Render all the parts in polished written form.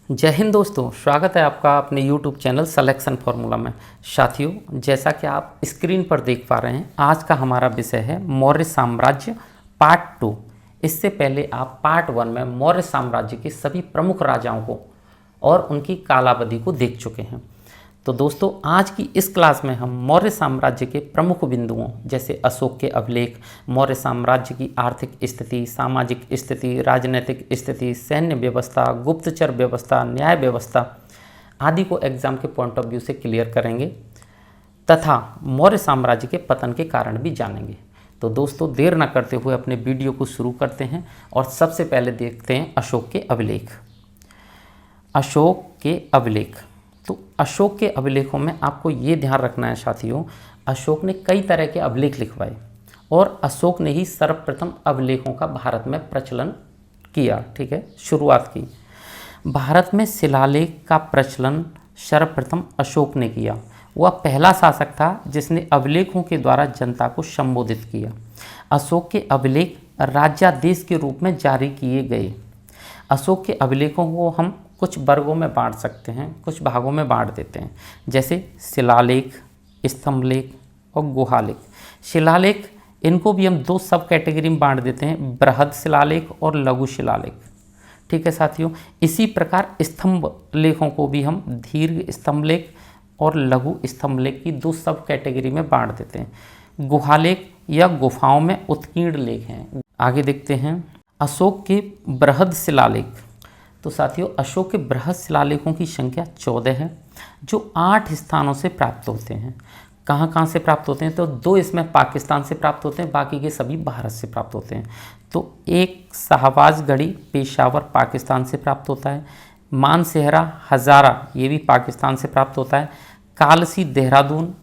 जय हिंद दोस्तों, स्वागत है आपका अपने YouTube चैनल सिलेक्शन फार्मूला में। साथियों, जैसा कि आप स्क्रीन पर देख पा रहे हैं, आज का हमारा विषय है मौर्य साम्राज्य पार्ट 2। इससे पहले आप पार्ट 1 में मौर्य साम्राज्य के सभी प्रमुख राजाओं को और उनकी कालावधि को देख चुके हैं। तो दोस्तों, आज की इस क्लास में हम मौर्य साम्राज्य के प्रमुख बिंदुओं जैसे अशोक के अभिलेख, मौर्य साम्राज्य की आर्थिक स्थिति, सामाजिक स्थिति, राजनीतिक स्थिति, सैन्य व्यवस्था, गुप्तचर व्यवस्था, न्याय व्यवस्था आदि को एग्जाम के पॉइंट ऑफ व्यू से क्लियर करेंगे तथा मौर्य साम्राज्य के पतन के कारण भी जानेंगे। तो दोस्तों, देर न करते हुए अपने वीडियो को शुरू करते हैं और सबसे पहले देखते हैं अशोक के अभिलेख। अशोक के अभिलेख। तो अशोक के अभिलेखों में आपको ये ध्यान रखना है साथियों, अशोक ने कई तरह के अभिलेख लिखवाए और अशोक ने ही सर्वप्रथम अभिलेखों का भारत में प्रचलन किया। ठीक है, शुरुआत की। भारत में शिलालेख का प्रचलन सर्वप्रथम अशोक ने किया। वह पहला शासक था जिसने अभिलेखों के द्वारा जनता को संबोधित किया। अशोक के अभिलेख राज्यादेश के रूप में जारी किए गए। अशोक के अभिलेखों को हम कुछ वर्गों में बांट सकते हैं, कुछ भागों में बांट देते हैं, जैसे शिलालेख, स्तंभलेख और गुहालेख। शिलालेख, इनको भी हम दो सब कैटेगरी में बांट देते हैं, बृहद शिलालेख और लघु शिलालेख। ठीक है साथियों, इसी प्रकार स्तंभ लेखों को भी हम दीर्घ स्तंभलेख और लघु स्तंभलेख की दो सब कैटेगरी में बांट देते हैं। गुहालेख या गुफाओं में उत्कीर्ण लेख हैं। आगे देखते हैं अशोक के बृहद शिलालेख। तो साथियों, अशोक के बृहद शिलालेखों की संख्या 14 है, जो 8 स्थानों से प्राप्त होते हैं। कहाँ कहाँ से प्राप्त होते हैं? तो 2 इसमें पाकिस्तान से प्राप्त होते हैं, बाकी के सभी भारत से प्राप्त होते हैं। तो एक शाहबाजगढ़ी पेशावर पाकिस्तान से प्राप्त होता है, मानसेहरा हज़ारा ये भी पाकिस्तान से प्राप्त होता है, कालसी देहरादून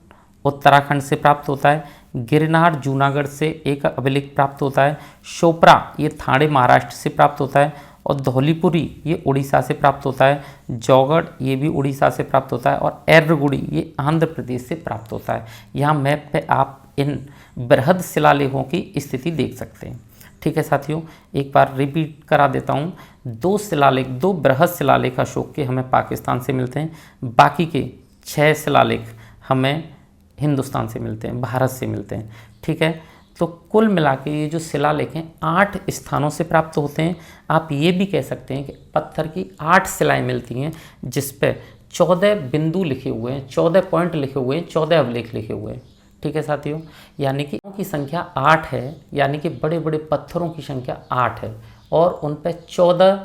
उत्तराखंड से प्राप्त होता है, गिरनार जूनागढ़ से एक अभिलेख प्राप्त होता है, शोपरा ये थाणे महाराष्ट्र से प्राप्त होता है और धौलीपुरी ये उड़ीसा से प्राप्त होता है, जौगढ़ ये भी उड़ीसा से प्राप्त होता है और एर्रगुड़ी ये आंध्र प्रदेश से प्राप्त होता है। यहाँ मैप पे आप इन बृहद शिलालेखों की स्थिति देख सकते हैं। ठीक है साथियों, एक बार रिपीट करा देता हूँ, 2 शिलालेख, 2 बृहद शिलालेख अशोक के हमें पाकिस्तान से मिलते हैं, बाकी के 6 शिलालेख हमें हिंदुस्तान से मिलते हैं, भारत से मिलते हैं। ठीक है, तो कुल मिला के ये जो शिलालेख हैं 8 स्थानों से प्राप्त होते हैं। आप ये भी कह सकते हैं कि पत्थर की 8 शिलाएँ मिलती हैं जिस पे 14 बिंदु लिखे हुए हैं, 14 पॉइंट लिखे हुए हैं, 14 अभिलेख लिखे हुए हैं। ठीक है साथियों, यानी कि की संख्या 8 है, यानी कि बड़े बड़े पत्थरों की संख्या 8 है और उन पे 14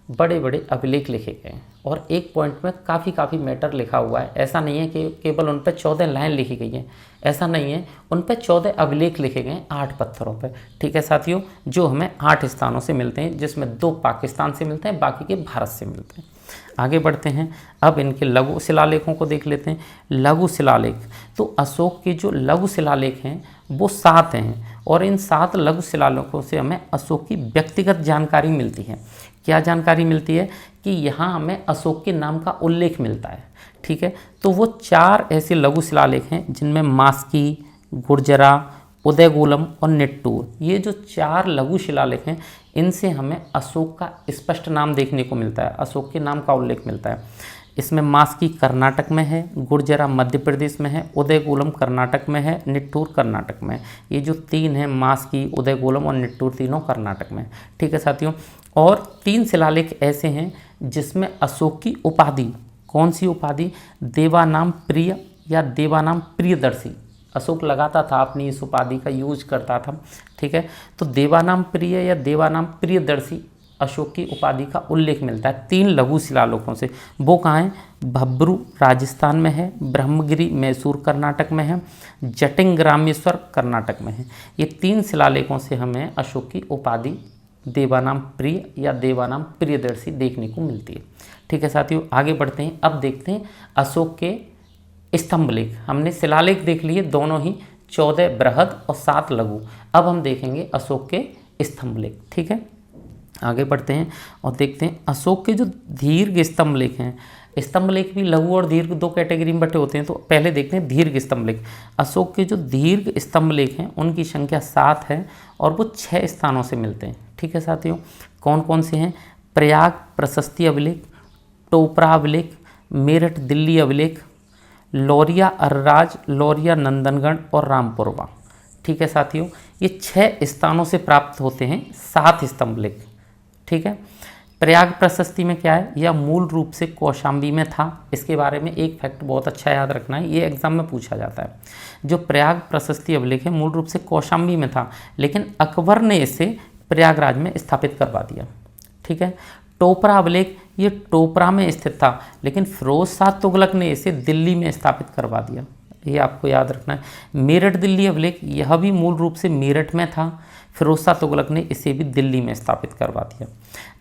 बड़े बड़े अभिलेख लिखे गए हैं और एक पॉइंट में काफ़ी मैटर लिखा हुआ है। ऐसा नहीं है कि केवल उन पर 14 लाइन लिखी गई हैं, ऐसा नहीं है, उन पर 14 अभिलेख लिखे गए हैं 8 पत्थरों पर। ठीक है साथियों, जो हमें 8 स्थानों से मिलते हैं, जिसमें 2 पाकिस्तान से मिलते हैं, बाकी के भारत से मिलते हैं। आगे बढ़ते हैं, अब इनके लघु शिलालेखों को देख लेते हैं। लघु शिलालेख, तो अशोक के जो लघु शिलालेख हैं वो 7 हैं और इन 7 लघु शिलालेखों से हमें अशोक की व्यक्तिगत जानकारी मिलती है। क्या जानकारी मिलती है कि यहाँ हमें अशोक के नाम का उल्लेख मिलता है। ठीक है, तो वो 4 ऐसे लघु शिलालेख हैं जिनमें मास्की, गुर्जरा, उदयगोलम और निट्टूर, ये जो 4 लघु शिलालेख हैं इनसे हमें अशोक का स्पष्ट नाम देखने को मिलता है, अशोक के नाम का उल्लेख मिलता है। इसमें मास्की कर्नाटक में है, गुर्जरा मध्य प्रदेश में है, उदयगोलम कर्नाटक में है, निट्टूर कर्नाटक में है। ये जो 3 हैं, मास्की, उदयगोलम और निट्टूर, तीनों कर्नाटक में। ठीक है साथियों, और 3 शिलालेख ऐसे हैं जिसमें अशोक की उपाधि, कौन सी उपाधि? देवानाम प्रिय या देवानाम प्रियदर्शी। अशोक लगाता था, अपनी इस उपाधि का यूज करता था। ठीक है, तो देवानाम प्रिय या देवानाम प्रियदर्शी अशोक की उपाधि का उल्लेख मिलता है 3 लघु शिलालेखों से। वो कहाँ हैं? भब्रू राजस्थान में है, ब्रह्मगिरी मैसूर कर्नाटक में है, जटिंग ग्रामेश्वर कर्नाटक में है। ये 3 शिलालेखों से हमें अशोक की उपाधि देवानाम प्रिय या देवानाम प्रियदर्शी देखने को मिलती है। ठीक है साथियों, आगे बढ़ते हैं। अब देखते हैं अशोक के स्तंभलेख। हमने शिलालेख देख लिए दोनों ही, 14 बृहद और 7 लघु। अब हम देखेंगे अशोक के स्तंभलेख। ठीक है, आगे बढ़ते हैं और देखते हैं अशोक के जो दीर्घ स्तंभलेख हैं। स्तंभलेख भी लघु और दीर्घ 2 कैटेगरी में बटे होते हैं। तो पहले देखते हैं दीर्घ स्तंभलेख। अशोक के जो दीर्घ स्तंभलेख हैं उनकी संख्या 7 है और वो 6 स्थानों से मिलते हैं। ठीक है साथियों, कौन कौन से हैं? प्रयाग प्रशस्ति अभिलेख, टोपरा अभिलेख, मेरठ दिल्ली अभिलेख, लौरिया अरराज, लौरिया नंदनगढ़ और रामपुरवा। ठीक है साथियों, ये 6 स्थानों से प्राप्त होते हैं 7 स्तंभलेख। ठीक है, प्रयाग प्रशस्ति में क्या है, यह मूल रूप से कौशाम्बी में था। इसके बारे में एक फैक्ट बहुत अच्छा याद रखना है, ये एग्जाम में पूछा जाता है। जो प्रयाग प्रशस्ति अभिलेख है मूल रूप से कौशाम्बी में था, लेकिन अकबर ने इसे प्रयागराज में स्थापित करवा दिया। ठीक है, टोपरा अभिलेख ये टोपरा में स्थित था, लेकिन फिरोज शाह तुगलक ने इसे दिल्ली में स्थापित करवा दिया, ये आपको याद रखना है। मेरठ दिल्ली अभिलेख यह भी मूल रूप से मेरठ में था, फिरोज शाह तुगलक ने इसे भी दिल्ली में स्थापित करवा दिया।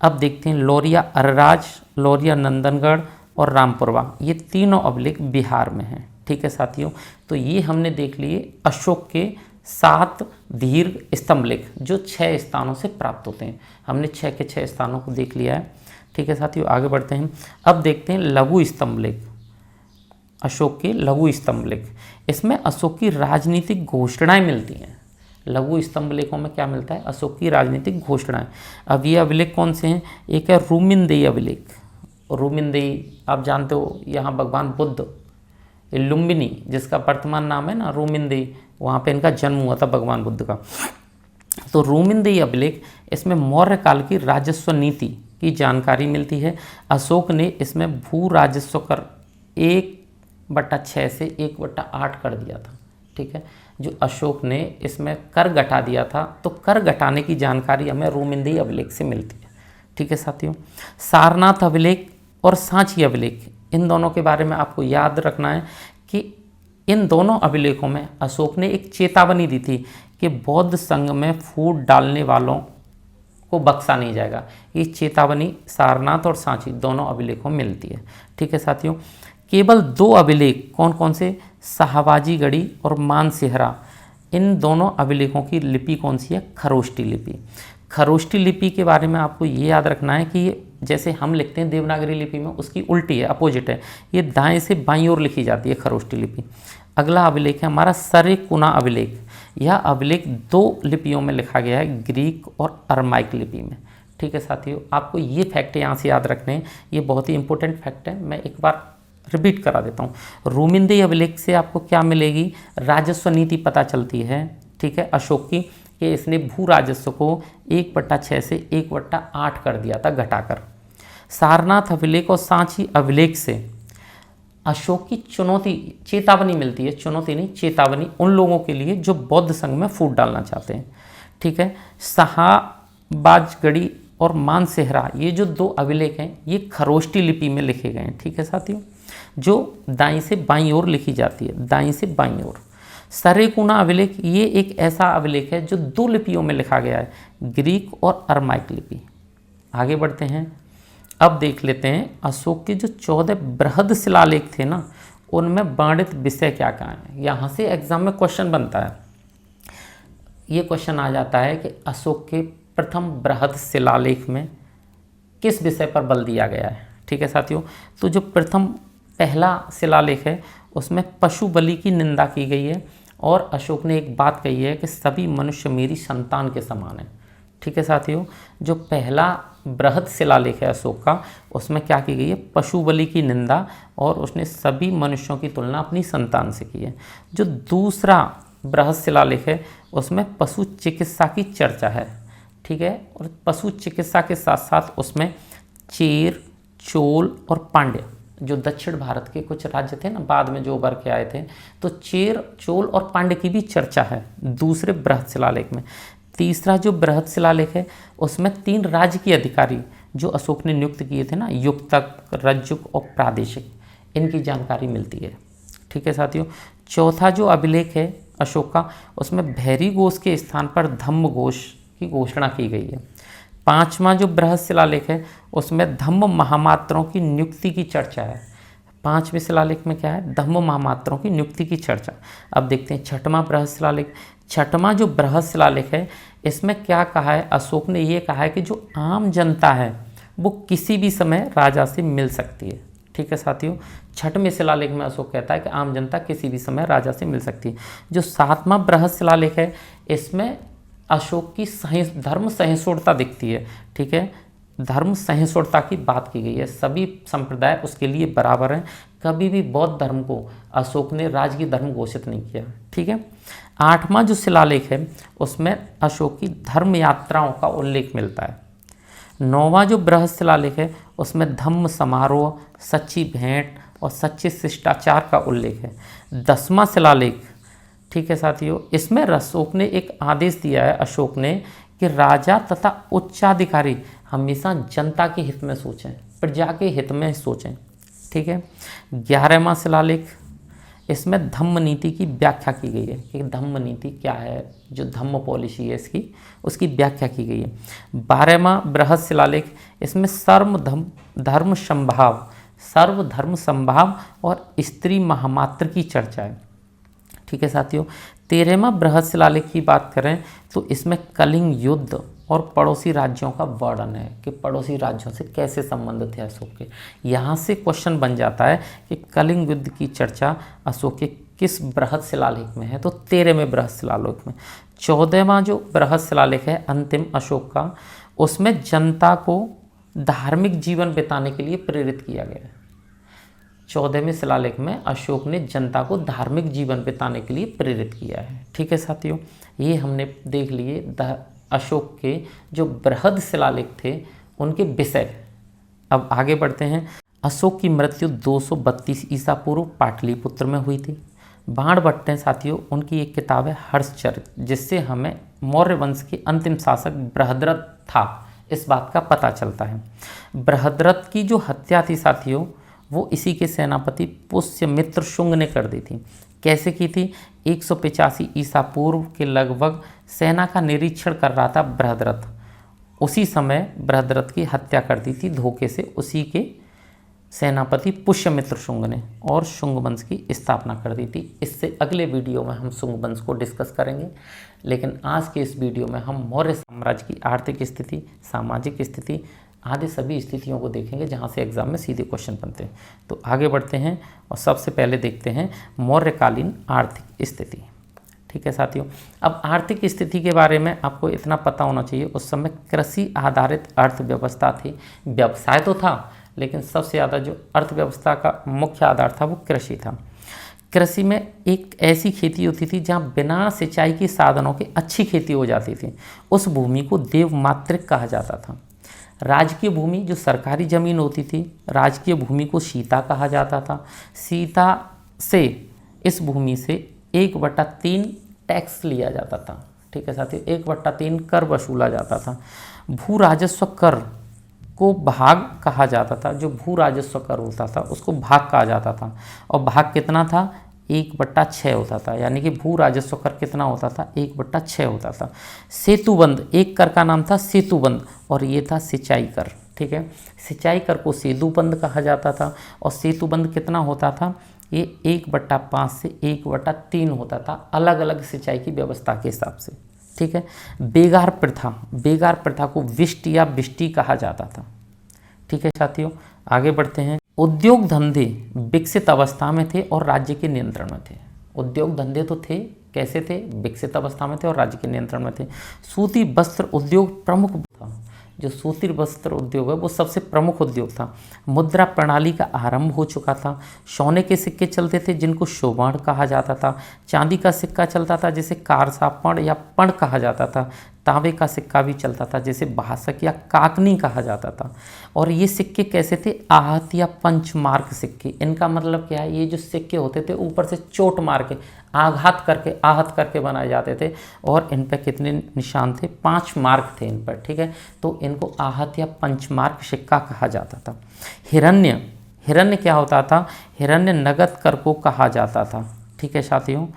अब देखते हैं लौरिया अरराज, लौरिया नंदनगढ़ और रामपुरवा, ये तीनों अभिलेख बिहार में हैं। ठीक है साथियों, तो ये हमने देख लिए अशोक के 7 दीर्घ स्तंभलेख जो 6 स्थानों से प्राप्त होते हैं। हमने 6 के 6 स्थानों को देख लिया है। ठीक है साथियों, आगे बढ़ते हैं। अब देखते हैं लघु स्तंभलेख, अशोक के लघु स्तंभलेख। इसमें अशोक की राजनीतिक घोषणाएं मिलती हैं। लघु स्तंभलेखों में क्या मिलता है, अशोक की राजनीतिक घोषणाएं। अब ये अभिलेख कौन से हैं, एक है रूमिनदेई अभिलेख। रूमिनदेई आप जानते हो, यहाँ भगवान बुद्ध लुम्बिनी जिसका वर्तमान नाम है ना रूमिनदेई, वहाँ पे इनका जन्म हुआ था भगवान बुद्ध का। तो रूमिनदेई अभिलेख, इसमें मौर्य काल की राजस्व नीति की जानकारी मिलती है। अशोक ने इसमें भू राजस्व कर 1/6 से 1/8 कर दिया था। ठीक है, जो अशोक ने इसमें कर घटा दिया था, तो कर घटाने की जानकारी हमें रूमिनदेई अभिलेख से मिलती है। ठीक है साथियों, सारनाथ अभिलेख और सांची अभिलेख, इन दोनों के बारे में आपको याद रखना है कि इन दोनों अभिलेखों में अशोक ने एक चेतावनी दी थी कि बौद्ध संघ में फूट डालने वालों को बख्शा नहीं जाएगा। ये चेतावनी सारनाथ और सांची दोनों अभिलेखों में मिलती है। ठीक है साथियों, केवल 2 अभिलेख कौन कौन से, शाहबाजी गढ़ी और मानसेहरा, इन दोनों अभिलेखों की लिपि कौन सी है, खरोष्टी लिपि। खरोष्टी लिपि के बारे में आपको ये याद रखना है कि जैसे हम लिखते हैं देवनागरी लिपि में, उसकी उल्टी है, अपोजिट है, ये दाएं से बाईं ओर लिखी जाती है खरोष्टी लिपि। अगला अभिलेख है हमारा सरेकुना अभिलेख। यह अभिलेख 2 लिपियों में लिखा गया है, ग्रीक और अरमाइक लिपि में। ठीक है साथियों, आपको ये फैक्ट यहाँ से याद रखने हैं, ये बहुत ही इंपॉर्टेंट फैक्ट है, मैं एक बार रिपीट करा देता हूँ। रूमिनदेई अभिलेख से आपको क्या मिलेगी, राजस्व नीति पता चलती है। ठीक है, अशोक की, कि इसने भू राजस्व को 1/6 से 1/8 कर दिया था घटाकर। सारनाथ अभिलेख और सांची अभिलेख से अशोक की चुनौती, चेतावनी मिलती है, चुनौती नहीं चेतावनी, उन लोगों के लिए जो बौद्ध संघ में फूट डालना चाहते हैं। ठीक है, शाहबाजगढ़ी और मानसेहरा, ये जो 2 अभिलेख हैं ये खरोष्टी लिपि में लिखे गए हैं। ठीक है साथियों, जो दाईं से बाईं ओर लिखी जाती है, दाईं से बाईं ओर। सरेकुना अभिलेख ये एक ऐसा अभिलेख है जो 2 लिपियों में लिखा गया है, ग्रीक और अरमाइक लिपि। आगे बढ़ते हैं, अब देख लेते हैं अशोक के जो 14 बृहद शिलालेख थे ना, उनमें वर्णित विषय क्या क्या है। यहाँ से एग्जाम में क्वेश्चन बनता है, ये क्वेश्चन आ जाता है कि अशोक के प्रथम बृहद शिलालेख में किस विषय पर बल दिया गया है। ठीक है साथियों, तो जो प्रथम पहला शिलालेख है उसमें पशु बलि की निंदा की गई है, और अशोक ने एक बात कही है कि सभी मनुष्य मेरी संतान के समान है। ठीक है साथियों, जो पहला बृहद शिलालेख है अशोक का, उसमें क्या की गई है, पशु बलि की निंदा, और उसने सभी मनुष्यों की तुलना अपनी संतान से की है। जो दूसरा बृहद शिलालेख है उसमें पशु चिकित्सा की चर्चा है। ठीक है, और पशु चिकित्सा के साथ साथ उसमें चेर, चोल और पांड्य, जो दक्षिण भारत के कुछ राज्य थे ना, बाद में जो उभर के आए थे, तो चेर, चोल और पांड्य की भी चर्चा है दूसरे बृहद शिलालेख में। तीसरा जो बृहद शिलालेख है उसमें 3 राजकीय अधिकारी जो अशोक ने नियुक्त किए थे ना, युक्तक, रज्जुक और प्रादेशिक, इनकी जानकारी मिलती है। ठीक है साथियों, चौथा जो अभिलेख है अशोक का, उसमें भैरी घोष के स्थान पर धम्म घोष की घोषणा की गई है। 5वां जो बृहद शिलालेख है उसमें धम्म महामात्रों की नियुक्ति की चर्चा है। 5वें शिलालेख में क्या है, धम्म महामात्रों की नियुक्ति की चर्चा। अब देखते हैं 6वां बृहद शिलालेख। 6वां जो बृहद शिलालेख है इसमें क्या कहा है, अशोक ने ये कहा है कि जो आम जनता है वो किसी भी समय राजा से मिल सकती है। ठीक है साथियों, 6वें शिलालेख में अशोक कहता है कि आम जनता किसी भी समय राजा से मिल सकती है। जो 7वां बृहद शिलालेख है इसमें अशोक की धर्म सहिष्णुता दिखती है। ठीक है, धर्म सहिष्णुता की बात की गई है, सभी संप्रदाय उसके लिए बराबर हैं। कभी भी बौद्ध धर्म को अशोक ने राजकीय धर्म घोषित नहीं किया। ठीक है। 8वां जो शिलालेख है उसमें अशोक की धर्म यात्राओं का उल्लेख मिलता है। 9वां जो बृहद शिलालेख है उसमें धम्म समारोह, सच्ची भेंट और सच्चे शिष्टाचार का उल्लेख है। 10वां शिलालेख, ठीक है साथियों, इसमें अशोक ने एक आदेश दिया है, अशोक ने, कि राजा तथा उच्चाधिकारी हमेशा जनता के हित में सोचें, प्रजा के हित में सोचें। ठीक है। 11वां शिलालेख, इसमें धम्म नीति की व्याख्या की गई है कि धम्म नीति क्या है, जो धम्म पॉलिसी है इसकी, उसकी व्याख्या की गई है। 12वां बृहद शिलालेख, इसमें धर्म संभाव, सर्वधर्म संभाव और स्त्री महामात्र की चर्चा है। ठीक है साथियों। 13वां बृहद शिलालेख की बात करें तो इसमें कलिंग युद्ध और पड़ोसी राज्यों का वर्णन है कि पड़ोसी राज्यों से कैसे संबंध थे अशोक के। यहाँ से क्वेश्चन बन जाता है कि कलिंग युद्ध की चर्चा अशोक के किस बृहद शिलालेख में है, तो 13वें बृहद शिलालेख में। 14वां जो बृहद शिलालेख है अंतिम अशोक का, उसमें जनता को धार्मिक जीवन बिताने के लिए प्रेरित किया गया है। 14वें शिलालेख में अशोक ने जनता को धार्मिक जीवन बिताने के लिए प्रेरित किया है। ठीक है साथियों, ये हमने देख लिए अशोक के जो बृहद शिलालेख थे उनके विषय। अब आगे बढ़ते हैं। अशोक की मृत्यु 232 ईसा पूर्व पाटलिपुत्र में हुई थी। बाणभट्ट साथियों, उनकी एक किताब है हर्षचरित, जिससे हमें मौर्य वंश के अंतिम शासक बृहद्रथ था इस बात का पता चलता है। बृहद्रथ की जो हत्या थी साथियों, वो इसी के सेनापति पुष्यमित्र शुंग ने कर दी थी। कैसे की थी? 185 ईसा पूर्व के लगभग सेना का निरीक्षण कर रहा था बृहद्रथ। उसी समय बृहद्रथ की हत्या कर दी थी धोखे से उसी के सेनापति पुष्यमित्र शुंग ने, और शुंग वंश की स्थापना कर दी थी। इससे अगले वीडियो में हम शुंग वंश को डिस्कस करेंगे, लेकिन आज के इस वीडियो में हम मौर्य साम्राज्य की आर्थिक स्थिति, सामाजिक स्थिति आदि सभी स्थितियों को देखेंगे जहां से एग्जाम में सीधे क्वेश्चन बनते हैं। तो आगे बढ़ते हैं और सबसे पहले देखते हैं मौर्यकालीन आर्थिक स्थिति। ठीक है साथियों, अब आर्थिक स्थिति के बारे में आपको इतना पता होना चाहिए, उस समय कृषि आधारित अर्थव्यवस्था थी। व्यवसाय तो था, लेकिन सबसे ज़्यादा जो अर्थव्यवस्था का मुख्य आधार था वो कृषि था। कृषि में एक ऐसी खेती होती थी जहाँ बिना सिंचाई के साधनों की अच्छी खेती हो जाती थी। उस भूमि को देवमातृक कहा जाता था। राजकीय भूमि, जो सरकारी ज़मीन होती थी, राजकीय भूमि को सीता कहा जाता था। सीता से, इस भूमि से 1/3 टैक्स लिया जाता था। ठीक है साथियों, 1/3 कर वसूला जाता था। भू राजस्व कर को भाग कहा जाता था। जो भू राजस्व कर होता था उसको भाग कहा जाता था, और भाग कितना था? 1/6 होता था। यानी कि भू राजस्व कर कितना होता था? 1/6 होता था। सेतुबंद, एक कर का नाम था सेतुबंद, और ये था सिंचाई कर। ठीक है, सिंचाई कर को सेतुबंद कहा जाता था। और सेतुबंद कितना होता था? ये 1/5 से 1/3 होता था, अलग अलग सिंचाई की व्यवस्था के हिसाब से। ठीक है। बेगार प्रथा, बेगार प्रथा को विष्ट या बिष्टी कहा जाता था। ठीक है साथियों, आगे बढ़ते हैं। उद्योग धंधे विकसित अवस्था में थे और राज्य के नियंत्रण में थे। उद्योग धंधे तो थे, कैसे थे? विकसित अवस्था में थे और राज्य के नियंत्रण में थे। सूती वस्त्र उद्योग प्रमुख था। जो सूती वस्त्र उद्योग है वो सबसे प्रमुख उद्योग था। मुद्रा प्रणाली का आरंभ हो चुका था। सोने के सिक्के चलते थे जिनको शोभण कहा जाता था। चांदी का सिक्का चलता था जिसे कारसापण या पण कहा जाता था। तांबे का सिक्का भी चलता था जिसे भासक या काकनी कहा जाता था। और ये सिक्के कैसे थे? आहत या पंचमार्क सिक्के। इनका मतलब क्या है? ये जो सिक्के होते थे ऊपर से चोट मार के, आघात करके, आहत करके बनाए जाते थे, और इन पर कितने निशान थे? 5 मार्क थे इन पर। ठीक है, तो इनको आहत या पंचमार्क सिक्का कहा जाता था। हिरण्य, हिरण्य क्या होता था? हिरण्य नगद कर को कहा जाता था। ठीक है साथियों,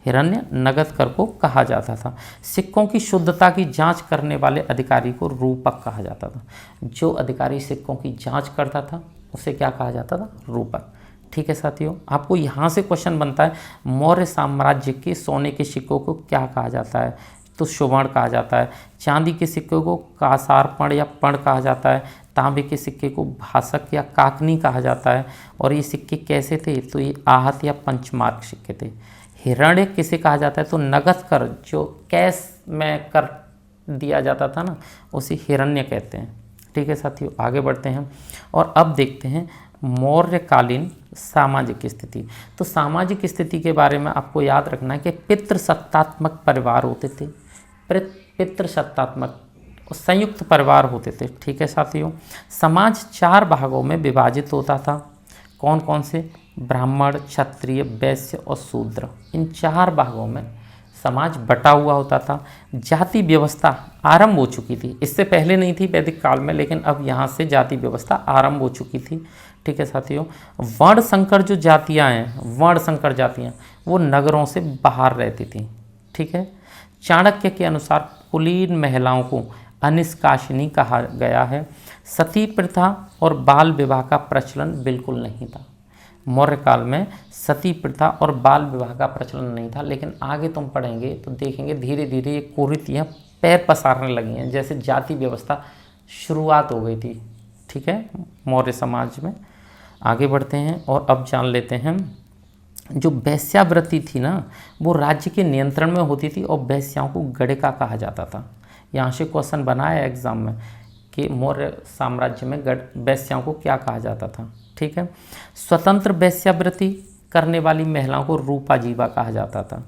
हिरण्य नगद कर को कहा जाता था। सिक्कों की शुद्धता की जांच करने वाले अधिकारी को रूपक कहा जाता था। जो अधिकारी सिक्कों की जांच करता था उसे क्या कहा जाता था? रूपक। ठीक है साथियों, आपको यहाँ से क्वेश्चन बनता है, मौर्य साम्राज्य के सोने के सिक्कों को क्या कहा जाता है? तो सुवर्ण कहा जाता है। चांदी के सिक्के को कासारपण या पण कहा जाता है। तांबे के सिक्के को भासक या काकनी कहा जाता है। और ये सिक्के कैसे थे? तो ये आहत या पंचमार्क सिक्के थे। हिरण्य किसे कहा जाता है? तो नगद कर, जो कैश में कर दिया जाता था ना, उसे हिरण्य कहते हैं। ठीक है साथियों, आगे बढ़ते हैं और अब देखते हैं मौर्यकालीन सामाजिक स्थिति। तो सामाजिक स्थिति के बारे में आपको याद रखना है कि पितृसत्तात्मक परिवार होते थे, पितृसत्तात्मक संयुक्त परिवार होते थे। ठीक है साथियों, समाज 4 भागों में विभाजित होता था। कौन कौन से? ब्राह्मण, क्षत्रिय, वैश्य और शूद्र। इन 4 भागों में समाज बटा हुआ होता था। जाति व्यवस्था आरंभ हो चुकी थी, इससे पहले नहीं थी वैदिक काल में, लेकिन अब यहाँ से जाति व्यवस्था आरंभ हो चुकी थी। ठीक है साथियों, वर्ण संकर जो जातियाँ हैं, वर्ण संकर जातियाँ, वो नगरों से बाहर रहती थी। ठीक है, चाणक्य के अनुसार कुलीन महिलाओं को अनिष्कासिनी कहा गया है। सती प्रथा और बाल विवाह का प्रचलन बिल्कुल नहीं था। मौर्य काल में सती प्रथा और बाल विवाह का प्रचलन नहीं था, लेकिन आगे तुम पढ़ेंगे तो देखेंगे धीरे धीरे ये कुरीतियाँ पैर पसारने लगी हैं, जैसे जाति व्यवस्था शुरुआत हो गई थी। ठीक है, मौर्य समाज में। आगे बढ़ते हैं और अब जान लेते हैं, जो वेश्यावृत्ति थी ना, वो राज्य के नियंत्रण में होती थी और वेश्याओं को गणिका कहा जाता था। यहाँ से क्वेश्चन बना है एग्जाम में कि मौर्य साम्राज्य में वेश्याओं को क्या कहा जाता था। ठीक है, स्वतंत्र वेश्यावृत्ति करने वाली महिलाओं को रूपा जीवा कहा जाता था।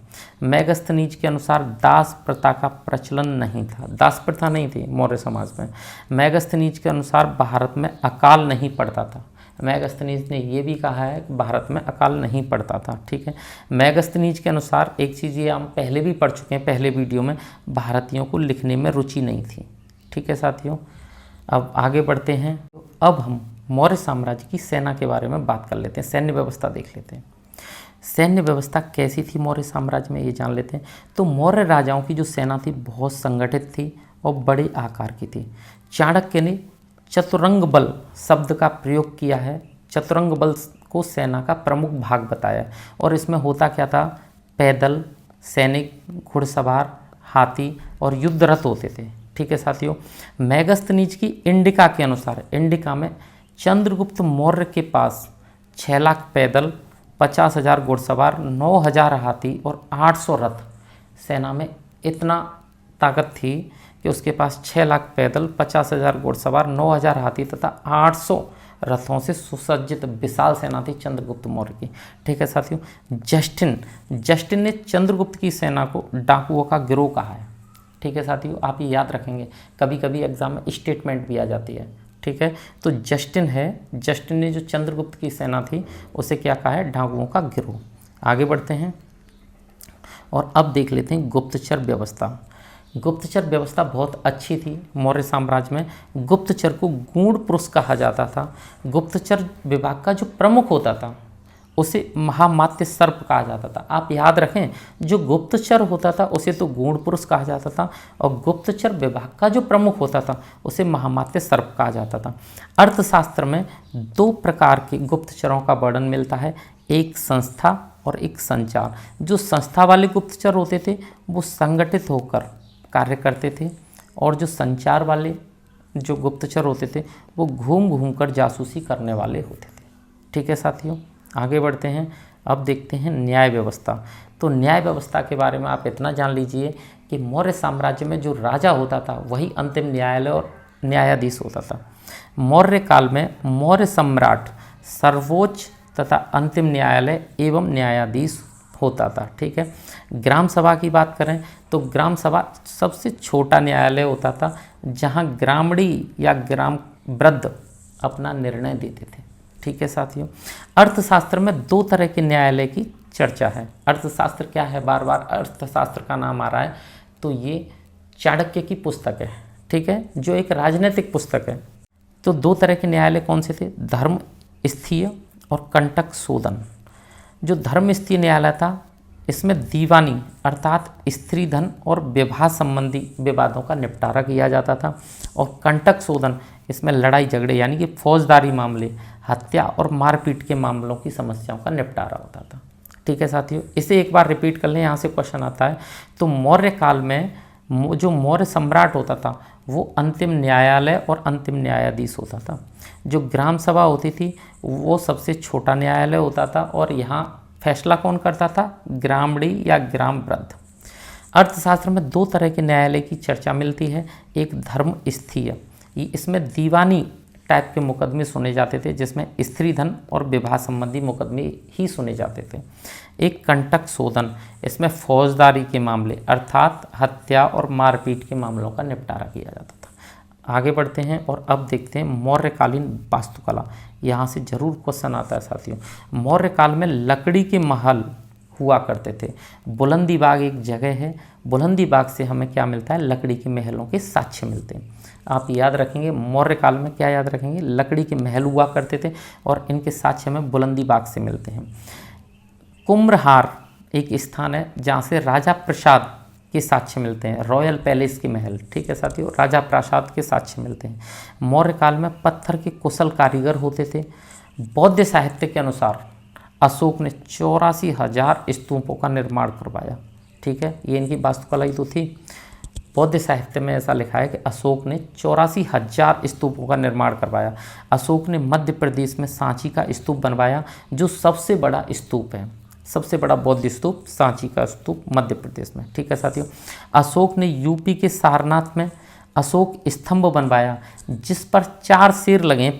मेगस्थनीज के अनुसार दास प्रथा का प्रचलन नहीं था, दास प्रथा नहीं थी मौर्य समाज में। मेगस्थनीज के अनुसार भारत में अकाल नहीं पड़ता था। मेगस्थनीज ने ये भी कहा है कि भारत में अकाल नहीं पड़ता था। ठीक है, मेगस्थनीज के अनुसार एक चीज़ ये हम पहले भी पढ़ चुके हैं पहले वीडियो में, भारतीयों को लिखने में रुचि नहीं थी। ठीक है साथियों, अब आगे बढ़ते हैं। अब हम मौर्य साम्राज्य की सेना के बारे में बात कर लेते हैं, सैन्य व्यवस्था देख लेते हैं। सैन्य व्यवस्था कैसी थी मौर्य साम्राज्य में, ये जान लेते हैं। तो मौर्य राजाओं की जो सेना थी बहुत संगठित थी और बड़े आकार की थी। चाणक्य ने चतुरंग बल शब्द का प्रयोग किया है। चतुरंग बल को सेना का प्रमुख भाग बताया और इसमें होता क्या था, पैदल सैनिक, घुड़सवार, हाथी और युद्ध रथ होते थे। ठीक है साथियों, मेगस्थनीज की इंडिका के अनुसार, इंडिका में चंद्रगुप्त मौर्य के पास 6 लाख पैदल, 50,000 घुड़सवार, 9,000 हाथी और 800 रथ। सेना में इतना ताकत थी कि उसके पास 6 लाख पैदल, 50,000 घुड़सवार, 9,000 हाथी तथा 800 रथों से सुसज्जित विशाल सेना थी चंद्रगुप्त मौर्य की। ठीक है साथियों, जस्टिन ने चंद्रगुप्त की सेना को डाकुओं का गिरोह कहा है। ठीक है साथियों, आप ये याद रखेंगे, कभी कभी एग्जाम में स्टेटमेंट भी आ जाती है। ठीक है, तो जस्टिन ने जो चंद्रगुप्त की सेना थी उसे क्या कहा है, डाकुओं का गिरोह। आगे बढ़ते हैं और अब देख लेते हैं गुप्तचर व्यवस्था। गुप्तचर व्यवस्था बहुत अच्छी थी मौर्य साम्राज्य में। गुप्तचर को गूढ़ पुरुष कहा जाता था। गुप्तचर विभाग का जो प्रमुख होता था उसे महामात्य सर्प कहा जाता था। आप याद रखें, जो गुप्तचर होता था उसे तो गूढ़ पुरुष कहा जाता था और गुप्तचर विभाग का जो प्रमुख होता था उसे महामात्य सर्प कहा जाता था। अर्थशास्त्र में 2 प्रकार के गुप्तचरों का वर्णन मिलता है, एक संस्था और एक संचार। जो संस्था वाले गुप्तचर होते थे वो संगठित होकर कार्य करते थे और जो संचार वाले जो गुप्तचर होते थे वो घूम घूम कर जासूसी करने वाले होते थे। ठीक है साथियों, आगे बढ़ते हैं। अब देखते हैं न्याय व्यवस्था। तो न्याय व्यवस्था के बारे में आप इतना जान लीजिए कि मौर्य साम्राज्य में जो राजा होता था वही अंतिम न्यायालय और न्यायाधीश होता था। मौर्य काल में मौर्य सम्राट सर्वोच्च तथा अंतिम न्यायालय एवं न्यायाधीश होता था। ठीक है, ग्राम सभा की बात करें तो ग्राम सभा सबसे छोटा न्यायालय होता था जहां ग्रामणी या ग्राम वृद्ध अपना निर्णय देते थे। ठीक है साथियों, अर्थशास्त्र में 2 तरह के न्यायालय की चर्चा है। अर्थशास्त्र क्या है, बार बार अर्थशास्त्र का नाम आ रहा है, तो ये चाणक्य की पुस्तक है। ठीक है, जो एक राजनीतिक पुस्तक है। तो 2 तरह के न्यायालय कौन से थे, धर्म स्थीय और कंटक शोधन। जो धर्म स्थीय न्यायालय था इसमें दीवानी अर्थात स्त्री धन और विवाह संबंधी विवादों का निपटारा किया जाता था और कंटक शोधन इसमें लड़ाई झगड़े यानी कि फौजदारी मामले, हत्या और मारपीट के मामलों की समस्याओं का निपटारा होता था। ठीक है साथियों, इसे एक बार रिपीट कर लें, यहाँ से क्वेश्चन आता है। तो मौर्य काल में जो मौर्य सम्राट होता था वो अंतिम न्यायालय और अंतिम न्यायाधीश होता था। जो ग्राम सभा होती थी वो सबसे छोटा न्यायालय होता था और यहाँ फैसला कौन करता था, ग्रामणी या ग्राम वृद्ध। अर्थशास्त्र में 2 तरह के न्यायालय की चर्चा मिलती है, एक धर्म स्थीय इसमें दीवानी टाइप के मुकदमे सुने जाते थे, जिसमें स्त्री धन और विवाह संबंधी मुकदमे ही सुने जाते थे। एक कंटक शोधन, इसमें फौजदारी के मामले अर्थात हत्या और मारपीट के मामलों का निपटारा किया जाता था। आगे बढ़ते हैं और अब देखते हैं मौर्यकालीन वास्तुकला। यहाँ से जरूर क्वेश्चन आता है साथियों। मौर्य काल में लकड़ी के महल हुआ करते थे। बुलंदी बाग एक जगह है, बुलंदी बाग से हमें क्या मिलता है, लकड़ी के महलों के साक्ष्य मिलते हैं। आप याद रखेंगे मौर्य काल में क्या याद रखेंगे, लकड़ी के महल हुआ करते थे और इनके साक्ष्य हमें बुलंदी बाग से मिलते हैं। कुम्भहार एक स्थान है जहाँ से राजा प्रसाद के साक्ष्य मिलते हैं, रॉयल पैलेस के महल, ठीक है साथियों, राजा प्रासाद के साक्ष्य मिलते हैं। मौर्य काल में पत्थर के कुशल कारीगर होते थे। बौद्ध साहित्य के अनुसार अशोक ने 84,000 स्तूपों का निर्माण करवाया, ठीक है, ये इनकी वास्तुकला ही तो थी। बौद्ध साहित्य में ऐसा लिखा है कि अशोक ने 84,000 स्तूपों का निर्माण करवाया। अशोक ने मध्य प्रदेश में सांची का स्तूप बनवाया, जो सबसे बड़ा स्तूप है, सबसे बड़ा बौद्ध स्तूप सांची का स्तूप मध्य प्रदेश में, ठीक है साथियों। अशोक ने यूपी के सारनाथ में अशोक स्तंभ बनवाया, जिस पर 4 शेर लगे हैं,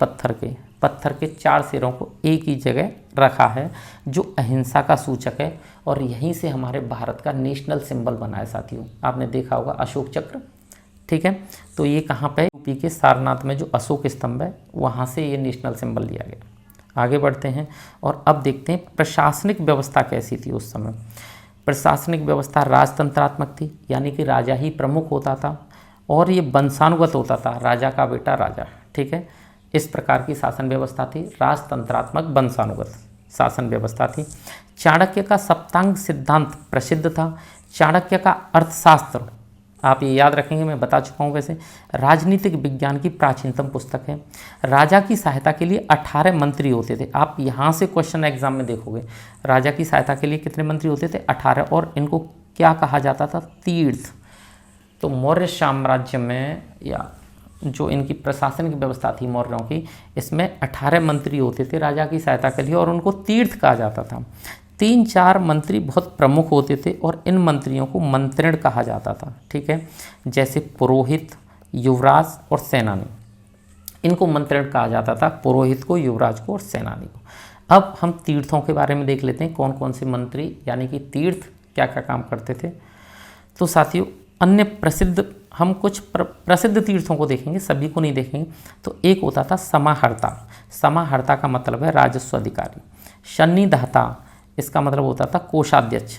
पत्थर के 4 शेरों को एक ही जगह रखा है, जो अहिंसा का सूचक है और यहीं से हमारे भारत का नेशनल सिंबल बना है साथियों। आपने देखा होगा अशोक चक्र, ठीक है। तो ये कहाँ पे, यूपी के सारनाथ में जो अशोक स्तंभ है, वहाँ से ये नेशनल सिंबल लिया गया। आगे बढ़ते हैं और अब देखते हैं प्रशासनिक व्यवस्था कैसी थी उस समय। प्रशासनिक व्यवस्था राजतंत्रात्मक थी, यानी कि राजा ही प्रमुख होता था और ये वंशानुगत होता था, राजा का बेटा राजा, ठीक है। इस प्रकार की शासन व्यवस्था थी, राजतंत्रात्मक वंशानुगत शासन व्यवस्था थी। चाणक्य का सप्तांग सिद्धांत प्रसिद्ध था। चाणक्य का अर्थशास्त्र, आप ये याद रखेंगे, मैं बता चुका हूँ वैसे, राजनीतिक विज्ञान की प्राचीनतम पुस्तक है। राजा की सहायता के लिए 18 मंत्री होते थे। आप यहाँ से क्वेश्चन एग्जाम में देखोगे, राजा की सहायता के लिए कितने मंत्री होते थे, 18, और इनको क्या कहा जाता था, तीर्थ। तो मौर्य साम्राज्य में या जो इनकी प्रशासनिक व्यवस्था थी मौर्यों की, इसमें 18 मंत्री होते थे राजा की सहायता के लिए और उनको तीर्थ कहा जाता था। 3-4 मंत्री बहुत प्रमुख होते थे और इन मंत्रियों को मंत्रिण कहा जाता था, ठीक है, जैसे पुरोहित, युवराज और सेनानी, इनको मंत्रिण कहा जाता था, पुरोहित को, युवराज को और सेनानी को। अब हम तीर्थों के बारे में देख लेते हैं, कौन कौन से मंत्री यानी कि तीर्थ क्या क्या काम करते थे। तो साथियों, अन्य प्रसिद्ध, हम कुछ प्रसिद्ध तीर्थों को देखेंगे, सभी को नहीं देखेंगे। तो एक होता था समाहर्ता। समाहर्ता का मतलब है राजस्व अधिकारी। सन्निधाता, इसका मतलब होता था कोषाध्यक्ष।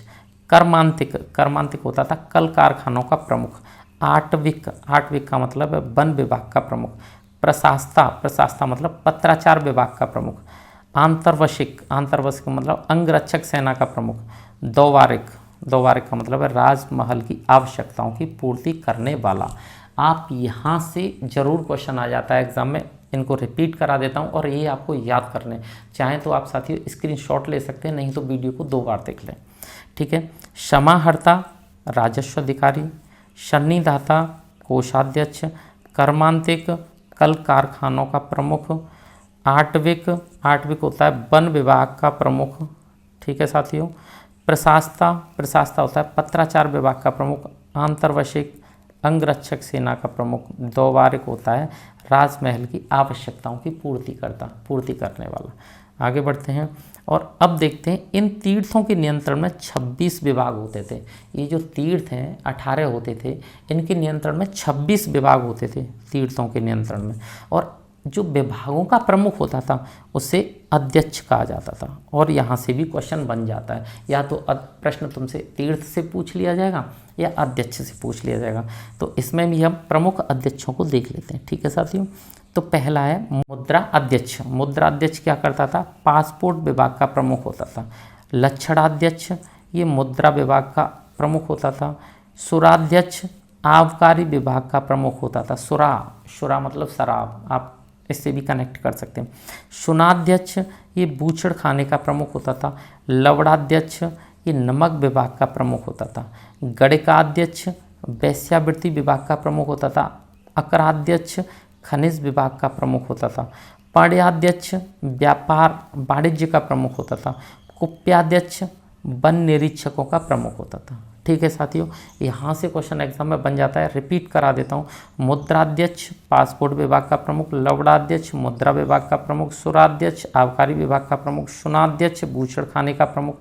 कर्मांतिक होता था कल कारखानों का प्रमुख। आटविक का मतलब है वन विभाग का प्रमुख। प्रशास्ता मतलब पत्राचार विभाग का प्रमुख। आंतरवशिक का मतलब अंगरक्षक सेना का प्रमुख। दौवारिक का मतलब है राजमहल की आवश्यकताओं की पूर्ति करने वाला। आप यहाँ से जरूर क्वेश्चन आ जाता है एग्जाम में, इनको रिपीट करा देता हूँ और ये आपको याद करने, चाहें तो आप साथियों स्क्रीनशॉट ले सकते हैं, नहीं तो वीडियो को 2 बार देख लें, ठीक है। समाहर्ता राजस्व अधिकारी, सन्निधाता कोषाध्यक्ष, कर्मांतिक कल कारखानों का प्रमुख, आटविक होता है वन विभाग का प्रमुख, ठीक है साथियों। प्रशास्ता होता है पत्राचार विभाग का प्रमुख। आंतरवशिक अंगरक्षक सेना का प्रमुख। दौवारिक होता है राजमहल की आवश्यकताओं की पूर्ति करने वाला। आगे बढ़ते हैं और अब देखते हैं इन तीर्थों के नियंत्रण में 26 विभाग होते थे। ये जो तीर्थ हैं 18 होते थे, इनके नियंत्रण में 26 विभाग होते थे तीर्थों के नियंत्रण में, और जो विभागों का प्रमुख होता था उसे अध्यक्ष कहा जाता था। और यहाँ से भी क्वेश्चन बन जाता है, या तो प्रश्न तुमसे तीर्थ से पूछ लिया जाएगा या अध्यक्ष से पूछ लिया जाएगा। तो इसमें भी हम प्रमुख अध्यक्षों को देख लेते हैं, ठीक है साथियों। तो पहला है मुद्रा अध्यक्ष। मुद्रा अध्यक्ष क्या करता था, पासपोर्ट विभाग का प्रमुख होता था। लक्षणाध्यक्ष, ये मुद्रा विभाग का प्रमुख होता था। सुराध्यक्ष आबकारी विभाग का प्रमुख होता था। सुरा मतलब शराब, आप इससे भी कनेक्ट कर सकते हैं। शुनाध्यक्ष ये बूचड़ खाने का प्रमुख होता था। लवड़ाध्यक्ष ये नमक विभाग का प्रमुख होता था। गणिकाध्यक्ष वेश्यावृत्ति विभाग का प्रमुख होता था। अकराध्यक्ष खनिज विभाग का प्रमुख होता था। पाण्याध्यक्ष व्यापार वाणिज्य का प्रमुख होता था। कुप्याध्यक्ष वन निरीक्षकों का प्रमुख होता था, ठीक है साथियों, यहाँ से क्वेश्चन एग्जाम में बन जाता है। रिपीट करा देता हूँ। मुद्राध्यक्ष पासपोर्ट विभाग का प्रमुख, लवड़ाध्यक्ष मुद्रा विभाग का प्रमुख, सुराध्यक्ष आबकारी विभाग का प्रमुख, शुनाध्यक्ष भूषण खाने का प्रमुख,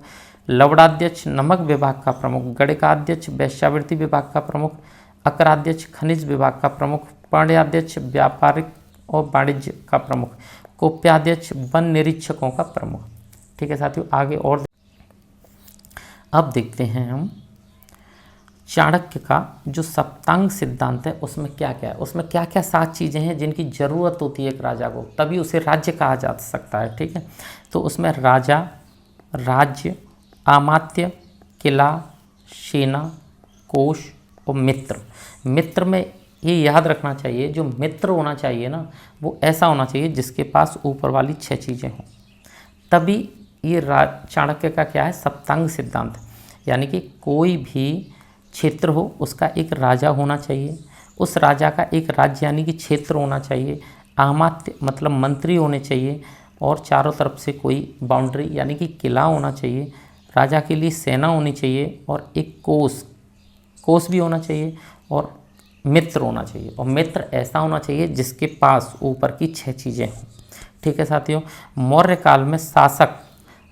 लवड़ाध्यक्ष नमक विभाग का प्रमुख, गणिकाध्यक्ष वेश्यावृत्ति विभाग का प्रमुख, अकराध्यक्ष खनिज विभाग का प्रमुख, पर्ण्याध्यक्ष व्यापारिक और वाणिज्य का प्रमुख, कोप्याध्यक्ष वन निरीक्षकों का प्रमुख। ठीक है साथियों, आगे और अब देखते हैं हम चाणक्य का जो सप्तांग सिद्धांत है उसमें क्या क्या है, उसमें क्या क्या 7 चीज़ें हैं जिनकी ज़रूरत होती है एक राजा को, तभी उसे राज्य कहा जा सकता है। ठीक है, तो उसमें राजा, राज्य, अमात्य, किला, सेना, कोष और मित्र। मित्र में ये याद रखना चाहिए, जो मित्र होना चाहिए ना वो ऐसा होना चाहिए जिसके पास ऊपर वाली 6 चीज़ें हों, तभी ये चाणक्य का क्या है, सप्तांग सिद्धांत। यानी कि कोई भी क्षेत्र हो उसका एक राजा होना चाहिए, उस राजा का एक राज्य यानी कि क्षेत्र होना चाहिए, अमात्य मतलब मंत्री होने चाहिए, और चारों तरफ से कोई बाउंड्री यानी कि किला होना चाहिए, राजा के लिए सेना होनी चाहिए, और एक कोष भी होना चाहिए, और मित्र होना चाहिए। और मित्र ऐसा होना चाहिए जिसके पास ऊपर की 6 चीज़ें हों। ठीक है साथियों, मौर्य काल में शासक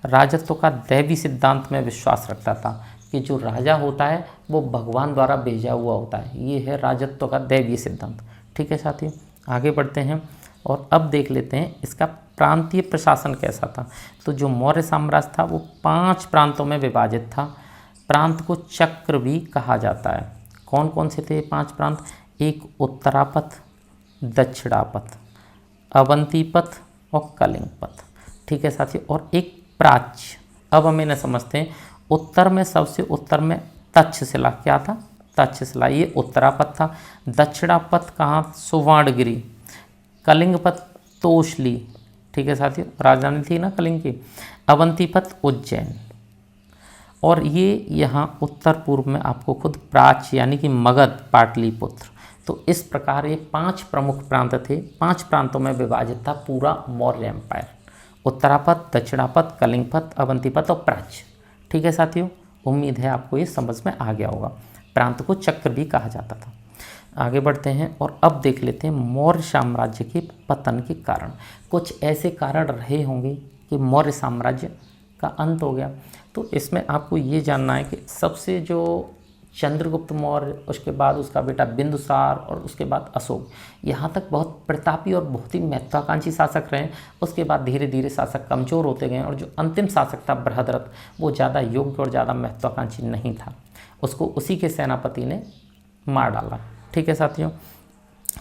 राजत्व का दैवी सिद्धांत में विश्वास रखता था कि जो राजा होता है वो भगवान द्वारा भेजा हुआ होता है। ये है राजत्व का दैवीय सिद्धांत। ठीक है साथियों, आगे बढ़ते हैं और अब देख लेते हैं इसका प्रांतीय प्रशासन कैसा था। तो जो मौर्य साम्राज्य था वो 5 प्रांतों में विभाजित था। प्रांत को चक्र भी कहा जाता है। कौन कौन से थे 5 प्रांत? एक उत्तरापथ, दक्षिणापथ, अवंतीपथ और कलिंगपथ। ठीक है साथियों, और एक प्राच्य। अब हम इन्हें समझते हैं। उत्तर में सबसे उत्तर में तक्षशिला, क्या था? तक्षशिला, ये उत्तरापथ था। दक्षिणापथ कहाँ? सुवर्णगिरी। कलिंगपथ तोशली। ठीक है साथियों, राजधानी थी ना कलिंग की। अवंतीपथ उज्जैन। और ये यहाँ उत्तर पूर्व में आपको खुद प्राच्य यानी कि मगध, पाटलिपुत्र। तो इस प्रकार ये 5 प्रमुख प्रांत थे। 5 प्रांतों में विभाजित था पूरा मौर्य एम्पायर। उत्तरापथ, दक्षिणापथ, कलिंगपथ, अवंतीपथ और प्राच्य। ठीक है साथियों, उम्मीद है आपको ये समझ में आ गया होगा। प्रांत को चक्र भी कहा जाता था। आगे बढ़ते हैं और अब देख लेते हैं मौर्य साम्राज्य के पतन के कारण। कुछ ऐसे कारण रहे होंगे कि मौर्य साम्राज्य का अंत हो गया। तो इसमें आपको ये जानना है कि सबसे जो चंद्रगुप्त मौर्य, उसके बाद उसका बेटा बिंदुसार और उसके बाद अशोक, यहाँ तक बहुत प्रतापी और बहुत ही महत्वाकांक्षी शासक रहे। उसके बाद धीरे धीरे शासक कमज़ोर होते गए और जो अंतिम शासक था बृहद्रथ, वो ज़्यादा योग्य और ज़्यादा महत्वाकांक्षी नहीं था। उसको उसी के सेनापति ने मार डाला। ठीक है साथियों,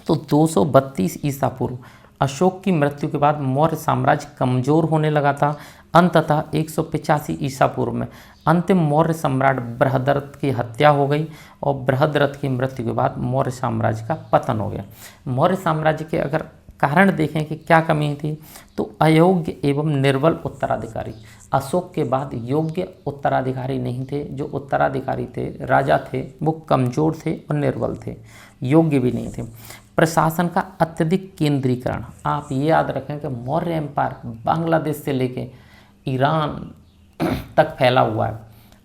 तो 232 ईसा पूर्व अशोक की मृत्यु के बाद मौर्य साम्राज्य कमज़ोर होने लगा था। अंततः 185 ईसा पूर्व में अंतिम मौर्य सम्राट बृहद्रथ की हत्या हो गई और बृहद्रथ की मृत्यु के बाद मौर्य साम्राज्य का पतन हो गया। मौर्य साम्राज्य के अगर कारण देखें कि क्या कमी थी, तो अयोग्य एवं निर्बल उत्तराधिकारी। अशोक के बाद योग्य उत्तराधिकारी नहीं थे। जो उत्तराधिकारी थे, राजा थे, वो कमज़ोर थे और निर्बल थे, योग्य भी नहीं थे। प्रशासन का अत्यधिक केंद्रीकरण। आप ये याद रखें कि मौर्य एम्पायर बांग्लादेश से लेके ईरान तक फैला हुआ है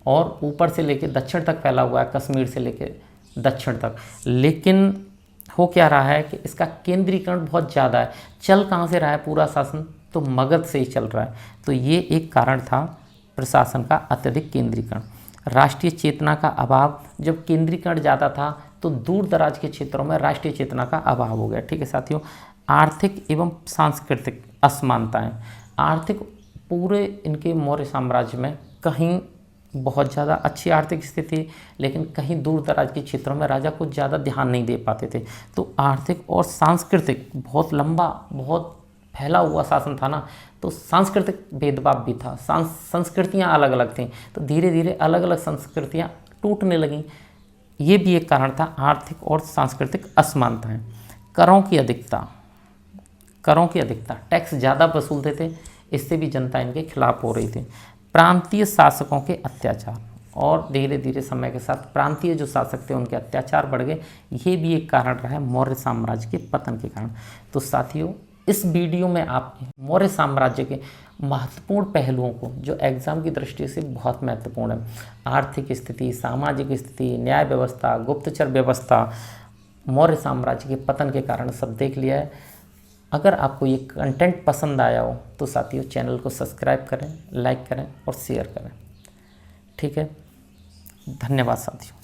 और ऊपर से लेके दक्षिण तक फैला हुआ है, कश्मीर से लेके दक्षिण तक। लेकिन हो क्या रहा है कि इसका केंद्रीकरण बहुत ज़्यादा है। चल कहाँ से रहा है पूरा शासन? तो मगध से ही चल रहा है। तो ये एक कारण था प्रशासन का अत्यधिक केंद्रीकरण। राष्ट्रीय चेतना का अभाव। जब केंद्रीकरण ज़्यादा था तो दूर दराज के क्षेत्रों में राष्ट्रीय चेतना का अभाव हो गया। ठीक है साथियों, आर्थिक एवं सांस्कृतिक असमानताएं। आर्थिक पूरे इनके मौर्य साम्राज्य में कहीं बहुत ज़्यादा अच्छी आर्थिक स्थिति, लेकिन कहीं दूर दराज के क्षेत्रों में राजा कुछ ज़्यादा ध्यान नहीं दे पाते थे। तो आर्थिक और सांस्कृतिक बहुत लंबा, बहुत फैला हुआ शासन था ना, तो सांस्कृतिक भेदभाव भी था। संस्कृतियाँ अलग अलग थीं, तो धीरे धीरे अलग अलग संस्कृतियाँ टूटने लगीं। ये भी एक कारण था, आर्थिक और सांस्कृतिक असमानताएँ। करों की अधिकता, टैक्स ज़्यादा वसूलते थे, इससे भी जनता इनके खिलाफ हो रही थी। प्रांतीय शासकों के अत्याचार, और धीरे धीरे समय के साथ प्रांतीय जो शासक थे उनके अत्याचार बढ़ गए। ये भी एक कारण रहा है मौर्य साम्राज्य के पतन के कारण। तो साथियों, इस वीडियो में आपने मौर्य साम्राज्य के महत्वपूर्ण पहलुओं को, जो एग्जाम की दृष्टि से बहुत महत्वपूर्ण है, आर्थिक स्थिति, सामाजिक स्थिति, न्याय व्यवस्था, गुप्तचर व्यवस्था, मौर्य साम्राज्य के पतन के कारण सब देख लिया है। अगर आपको ये कंटेंट पसंद आया हो तो साथियों चैनल को सब्सक्राइब करें, लाइक करें और शेयर करें। ठीक है, धन्यवाद साथियों।